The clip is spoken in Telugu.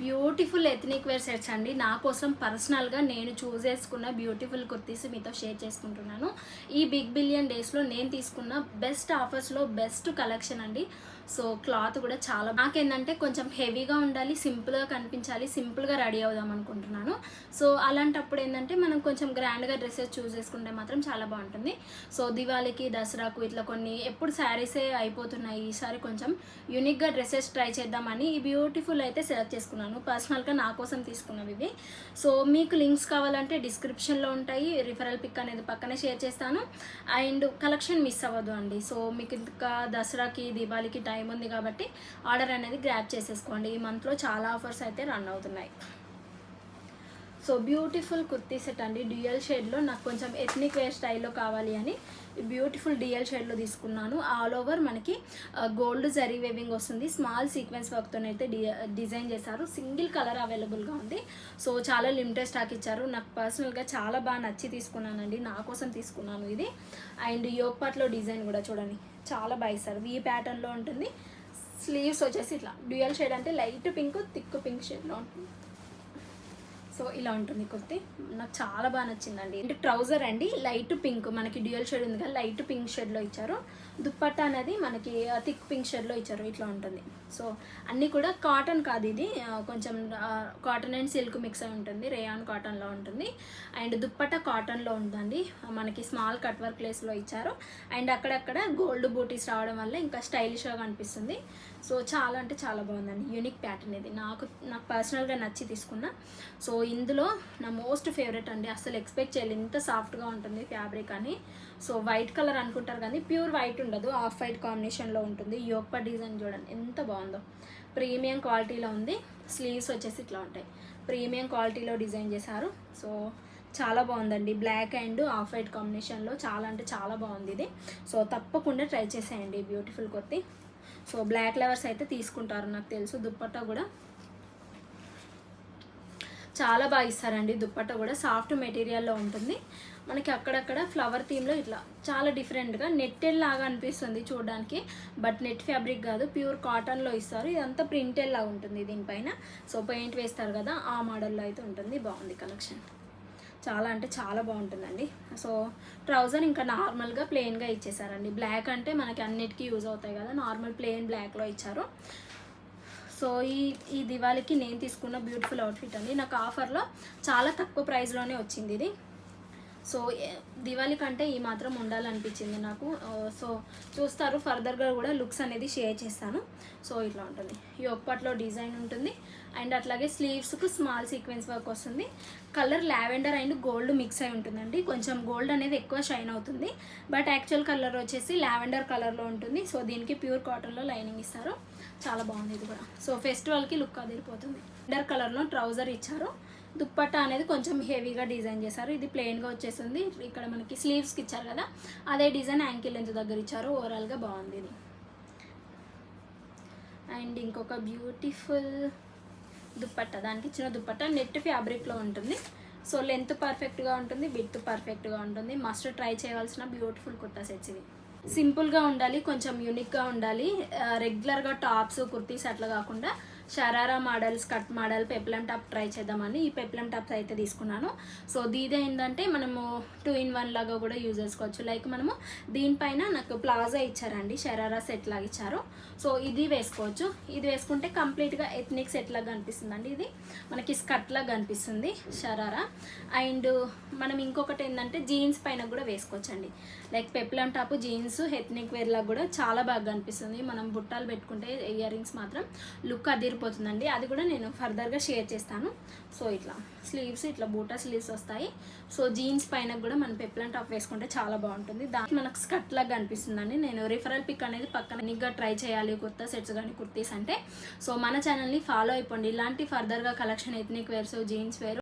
బ్యూటిఫుల్ ఎథనిక్ వేర్ సెట్స్ అండి. నా కోసం పర్సనల్గా నేను చూస్ చేసుకున్న బ్యూటిఫుల్ కుర్తీస్ మీతో షేర్ చేసుకుంటున్నాను. ఈ బిగ్ బిలియన్ డేస్లో నేను తీసుకున్న బెస్ట్ ఆఫర్స్లో బెస్ట్ కలెక్షన్ అండి. సో క్లాత్ కూడా చాలా నాకేంటంటే కొంచెం హెవీగా ఉండాలి, సింపుల్గా కనిపించాలి, సింపుల్గా రెడీ అవుదాం అనుకుంటున్నాను. సో అలాంటప్పుడు ఏంటంటే మనం కొంచెం గ్రాండ్గా డ్రెస్సెస్ చూస్ చేసుకుంటే మాత్రం చాలా బాగుంటుంది. సో దివాళీకి, దసరాకు ఇట్లా కొన్ని ఎప్పుడు శారీసే అయిపోతున్నాయి, ఈసారి కొంచెం యూనిక్గా డ్రెస్సెస్ ట్రై చేద్దామని ఈ బ్యూటిఫుల్ అయితే సెలెక్ట్ చేసుకున్నాను. పర్సనల్గా నా కోసం తీసుకున్నవి ఇవి. సో మీకు లింక్స్ కావాలంటే డిస్క్రిప్షన్లో ఉంటాయి, రిఫరల్ పిక్ అనేది పక్కనే షేర్ చేస్తాను. అండ్ కలెక్షన్ మిస్ అవ్వదు అండి. సో మీకు ఇంకా దసరాకి, దీపావళికి టైం ఉంది కాబట్టి ఆర్డర్ అనేది గ్రాబ్ చేసేసుకోండి. ఈ మంత్లో చాలా ఆఫర్స్ అయితే రన్ అవుతున్నాయి. సో బ్యూటిఫుల్ కుర్తీ సెట్ అండి, డ్యూయల్ షేడ్లో. నాకు కొంచెం ఎథ్నిక్ వేర్ స్టైల్లో కావాలి అని బ్యూటిఫుల్ డ్యూయల్ షేడ్లో తీసుకున్నాను. ఆల్ ఓవర్ మనకి గోల్డ్ జరీ వేవింగ్ వస్తుంది, స్మాల్ సీక్వెన్స్ వర్క్తో అయితే డిజైన్ చేశారు. సింగిల్ కలర్ అవైలబుల్గా ఉంది. సో చాలా లిమిటెడ్ స్టాక్ ఇచ్చారు. నాకు పర్సనల్గా చాలా బాగా నచ్చి తీసుకున్నానండి, నా కోసం తీసుకున్నాను ఇది. అండ్ యోక్ పార్ట్లో డిజైన్ కూడా చూడండి చాలా బాగా ఇస్తారు. వీ ప్యాటర్న్లో ఉంటుంది. స్లీవ్స్ వచ్చేసి ఇట్లా డ్యూయల్ షేడ్ అంటే లైట్ పింక్, థిక్ పింక్ షేడ్లో ఉంటుంది. సో ఇలా ఉంటుంది కుర్తి, నాకు చాలా బాగా నచ్చిందండి. అంటే ట్రౌజర్ అండి లైట్ పింక్, మనకి డ్యూయల్ షేడ్ ఉంది కదా, లైట్ పింక్ షేడ్లో ఇచ్చారు. దుప్పట్టా అనేది మనకి థిక్ పింక్ షేడ్లో ఇచ్చారు. ఇట్లా ఉంటుంది. సో అన్నీ కూడా కాటన్ కాదు, ఇది కొంచెం కాటన్ అండ్ సిల్క్ మిక్స్ అయి ఉంటుంది, రేయాన్ కాటన్లో ఉంటుంది. అండ్ దుప్పట్టా కాటన్లో ఉందండి, మనకి స్మాల్ కట్ వర్క్ ప్లేస్లో ఇచ్చారు. అండ్ అక్కడక్కడ గోల్డ్ బూటీస్ రావడం వల్ల ఇంకా స్టైలిష్గా కనిపిస్తుంది. సో చాలా అంటే చాలా బాగుందండి, యూనిక్ ప్యాటర్న్ ఇది. నాకు పర్సనల్గా నచ్చి తీసుకున్నా. సో ఇందులో నా మోస్ట్ ఫేవరెట్ అండి, అసలు ఎక్స్పెక్ట్ చేయలేదు ఇంత సాఫ్ట్గా ఉంటుంది ఫ్యాబ్రిక్ అని. సో వైట్ కలర్ అనుకుంటారు కానీ ప్యూర్ వైట్ ఉండదు, ఆఫ్ వైట్ కాంబినేషన్లో ఉంటుంది. యోక్ డిజైన్ చూడండి ఎంత బాగుందో, ప్రీమియం క్వాలిటీలో ఉంది. స్లీవ్స్ వచ్చేసి ఇట్లా ఉంటాయి, ప్రీమియం క్వాలిటీలో డిజైన్ చేశారు. సో చాలా బాగుందండి, బ్లాక్ అండ్ ఆఫ్ వైట్ కాంబినేషన్లో చాలా అంటే చాలా బాగుంది ఇది. సో తప్పకుండా ట్రై చేసేయండి beautiful kurti. So black lovers అయితే తీసుకుంటారు నాకు తెలుసు. దుప్పట్టా కూడా చాలా బాగా ఇస్తారండి, దుప్పట్టా కూడా సాఫ్ట్ మెటీరియల్లో ఉంటుంది. మనకి అక్కడక్కడ ఫ్లవర్ థీమ్లో ఇట్లా చాలా డిఫరెంట్గా నెట్టెడ్ లాగా అనిపిస్తుంది చూడడానికి, బట్ నెట్ ఫ్యాబ్రిక్ కాదు, ప్యూర్ కాటన్లో ఇస్తారు. ఇదంతా ప్రింటెడ్ లాగా ఉంటుంది దీనిపైన. సో పెయింట్ వేస్తారు కదా, ఆ మోడల్లో అయితే ఉంటుంది. బాగుంది కలెక్షన్, చాలా అంటే చాలా బాగుంటుందండి. సో ట్రౌజర్ ఇంకా నార్మల్గా ప్లెయిన్గా ఇచ్చేసారండి. బ్లాక్ అంటే మనకి అన్నిటికీ యూజ్ అవుతాయి కదా, నార్మల్ ప్లెయిన్ బ్లాక్లో ఇచ్చారు. సో ఈ దివాళీకి నేను తీసుకున్న బ్యూటిఫుల్ అవుట్ఫిట్ అండి. నాకు ఆఫర్లో చాలా తక్కువ ప్రైస్లోనే వచ్చింది ఇది. సో దివాళీ కంటే ఈ మాత్రం ఉండాలనిపించింది నాకు. సో చూస్తారు, ఫర్దర్గా కూడా లుక్స్ అనేది షేర్ చేస్తాను. సో ఇట్లా ఉంటుంది, ఈ ఒప్పట్లో డిజైన్ ఉంటుంది. అండ్ అట్లాగే స్లీవ్స్కు స్మాల్ సీక్వెన్స్ వర్క్ వస్తుంది. Colour lavender and gold mix అయి ఉంటుందండి. కొంచెం గోల్డ్ అనేది ఎక్కువ షైన్ అవుతుంది, బట్ యాక్చువల్ కలర్ వచ్చేసి లావెండర్ కలర్లో ఉంటుంది. సో దీనికి ప్యూర్ కాటన్లో లైనింగ్ ఇస్తారు, చాలా బాగుంది ఇది కూడా. సో ఫెస్టివల్కి లుక్ అదిరిపోతుంది. లావెండర్ కలర్లో ట్రౌజర్ ఇచ్చారు. దుప్పట్టా అనేది కొంచెం హెవీగా డిజైన్ చేశారు. ఇది ప్లెయిన్గా వచ్చేసింది. ఇక్కడ మనకి స్లీవ్స్కి ఇచ్చారు కదా, అదే డిజైన్ యాంకిల్ లెంత్ దగ్గర ఇచ్చారు. ఓవరాల్గా బాగుంది ఇది. అండ్ ఇంకొక బ్యూటిఫుల్ దుప్పట్టా, దానికి ఇచ్చిన దుప్పట్టా నెట్ ఫ్యాబ్రిక్లో ఉంటుంది. సో లెంత్ పర్ఫెక్ట్గా ఉంటుంది, విడ్త్ పర్ఫెక్ట్గా ఉంటుంది. మస్ట్ ట్రై చేయవలసిన బ్యూటిఫుల్ కుర్తా సెట్స్ ఇవి. సింపుల్గా ఉండాలి, కొంచెం యూనిక్గా ఉండాలి. రెగ్యులర్గా టాప్స్, కుర్తీస్ అట్లా కాకుండా sharara model, skirt model, peplum top try చేద్దామని ఈ పెప్లం టాప్స్ అయితే తీసుకున్నాను. సో దీదే ఏంటంటే మనము 2-in-1 లాగా కూడా యూజ్ చేసుకోవచ్చు. లైక్ మనము దీనిపైన నాకు ప్లాజా ఇచ్చారండి, షరారా సెట్ లాగా ఇచ్చారు. సో ఇది వేసుకోవచ్చు. ఇది వేసుకుంటే కంప్లీట్గా ఎథ్నిక్ సెట్ లాగా కనిపిస్తుందండి. ఇది మనకి స్కర్ట్ లాగా కనిపిస్తుంది షరారా. అండ్ మనం ఇంకొకటి ఏంటంటే జీన్స్ పైన కూడా వేసుకోవచ్చు అండి. Like peplum top jeans ethnic wear లాగా కూడా చాలా బాగా కనిపిస్తుంది. మనం బుట్టాలు పెట్టుకుంటే ఇయర్ రింగ్స్ మాత్రం లుక్ అదిరిపోతుందండి. అది కూడా నేను ఫర్దర్గా షేర్ చేస్తాను. సో ఇట్లా స్లీవ్స్ ఇట్లా బూటా స్లీవ్స్ వస్తాయి. సో జీన్స్ పైన కూడా మనం పెప్లం టాప్ వేసుకుంటే చాలా బాగుంటుంది. దానికి మనకు స్కర్ట్ లాగా కనిపిస్తుందండి. నేను రిఫరల్ పిక్ అనేది పక్కన నీట్గా ట్రై చేయాలి కొత్త సెట్స్ కానీ కుర్తీస్ అంటే. సో మన ఛానల్ని ఫాలో అయిపోండి, ఇలాంటి ఫర్దర్గా collection ethnic wears, jeans wear